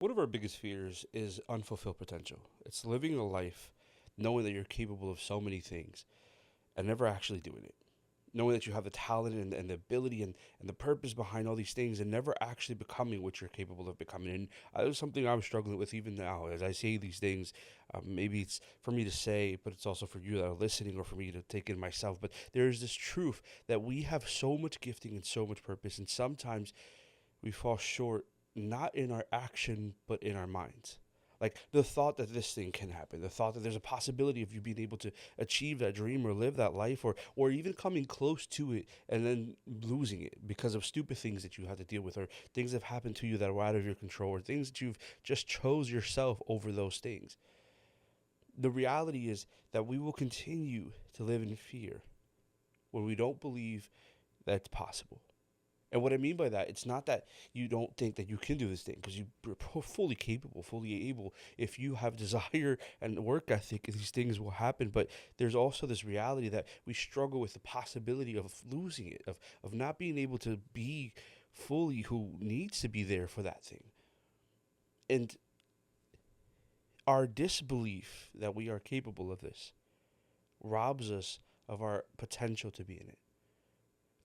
One of our biggest fears is unfulfilled potential. It's living a life knowing that you're capable of so many things and never actually doing it. Knowing that you have the talent and the ability and the purpose behind all these things and never actually becoming what you're capable of becoming. And it's something I'm struggling with even now as I say these things. Maybe it's for me to say, but it's also for you that are listening or for me to take in myself. But there's this truth that we have so much gifting and so much purpose, and sometimes we fall short not in our action but in our minds. Like the thought that this thing can happen, the thought that there's a possibility of you being able to achieve that dream or live that life, or even coming close to it and then losing it because of stupid things that you have to deal with, or things that have happened to you that are out of your control, or things that you've just chose yourself over those things. The reality is that we will continue to live in fear when we don't believe that it's possible. And what I mean by that, it's not that you don't think that you can do this thing, because you're fully capable, fully able. If you have desire and work ethic, these things will happen. But there's also this reality that we struggle with the possibility of losing it, of not being able to be fully who needs to be there for that thing. And our disbelief that we are capable of this robs us of our potential to be in it.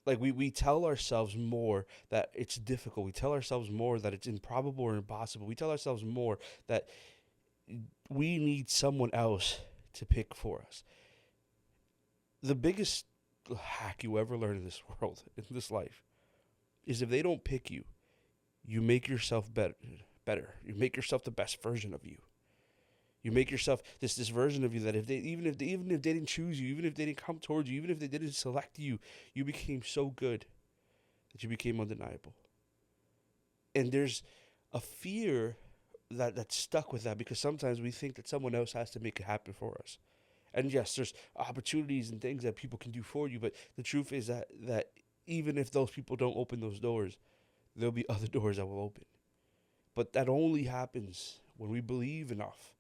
Like we tell ourselves more that it's difficult. We tell ourselves more that it's improbable or impossible. We tell ourselves more that we need someone else to pick for us. The biggest hack you ever learn in this world, in this life, is if they don't pick you, you make yourself better. You make yourself the best version of you. You make yourself this version of you that if they even if they didn't choose you, even if they didn't come towards you, even if they didn't select you, you became so good that you became undeniable. And there's a fear that's stuck with that, because sometimes we think that someone else has to make it happen for us. And yes, there's opportunities and things that people can do for you, but the truth is that even if those people don't open those doors, there'll be other doors that will open. But that only happens when we believe enough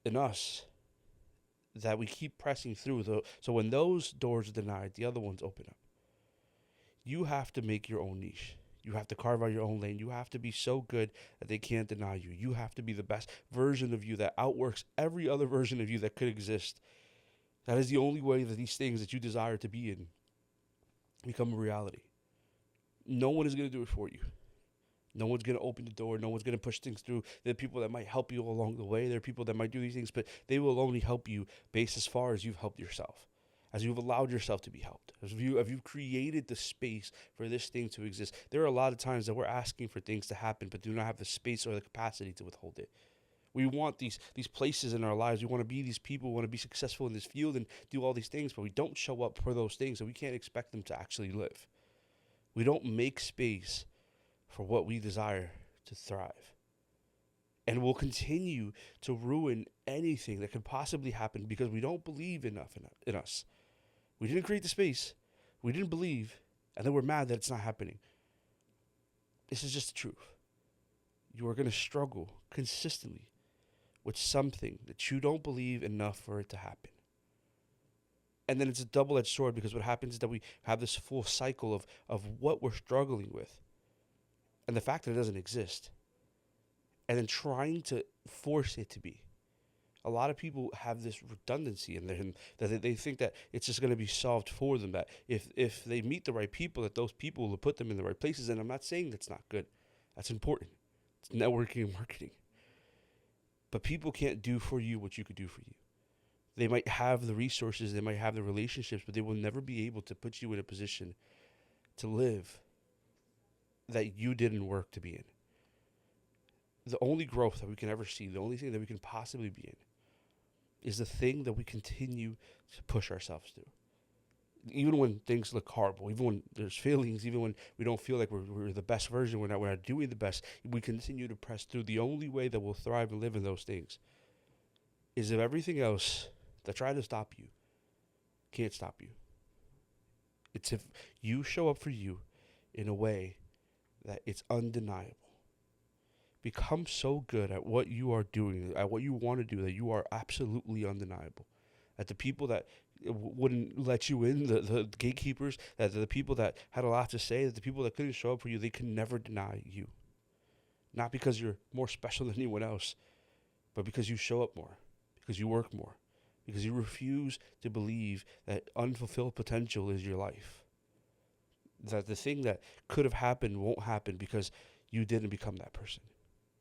in us that we keep pressing through. So when those doors are denied, the other ones open up. You have to make your own niche. You have to carve out your own lane. You have to be so good that they can't deny you. You have to be the best version of you that outworks every other version of you that could exist. That is the only way that these things that you desire to be in become a reality. No one is going to do it for you. No one's going to open the door. No one's going to push things through. There are people that might help you along the way. There are people that might do these things, but they will only help you based as far as you've helped yourself, as you've allowed yourself to be helped, as you've created the space for this thing to exist. There are a lot of times that we're asking for things to happen, but do not have the space or the capacity to withhold it. We want these places in our lives. We want to be these people. We want to be successful in this field and do all these things, but we don't show up for those things, and we can't expect them to actually live. We don't make space for what we desire to thrive. And we'll continue to ruin anything that could possibly happen because we don't believe enough in us. We didn't create the space, we didn't believe, and then we're mad that it's not happening. This is just the truth. You are going to struggle consistently with something that you don't believe enough for it to happen. And then it's a double edged sword, because what happens is that we have this full cycle of what we're struggling with and the fact that it doesn't exist, and then trying to force it to be. A lot of people have this redundancy in them, that they think that it's just going to be solved for them, that if they meet the right people, that those people will put them in the right places. And I'm not saying that's not good. That's important. It's networking and marketing. But people can't do for you what you could do for you. They might have the resources, they might have the relationships, but they will never be able to put you in a position to live that you didn't work to be in. The only growth that we can ever see, the only thing that we can possibly be in, is the thing that we continue to push ourselves through. Even when things look horrible, even when there's failings, even when we don't feel like we're the best version, we're not doing the best, we continue to press through. The only way that we'll thrive and live in those things is if everything else that try to stop you can't stop you. It's if you show up for you in a way that it's undeniable. Become so good at what you are doing, at what you want to do, that you are absolutely undeniable. That the people that wouldn't let you in, the gatekeepers, that the people that had a lot to say, that the people that couldn't show up for you, they can never deny you. Not because you're more special than anyone else, but because you show up more, because you work more, because you refuse to believe that unfulfilled potential is your life. That the thing that could have happened won't happen because you didn't become that person.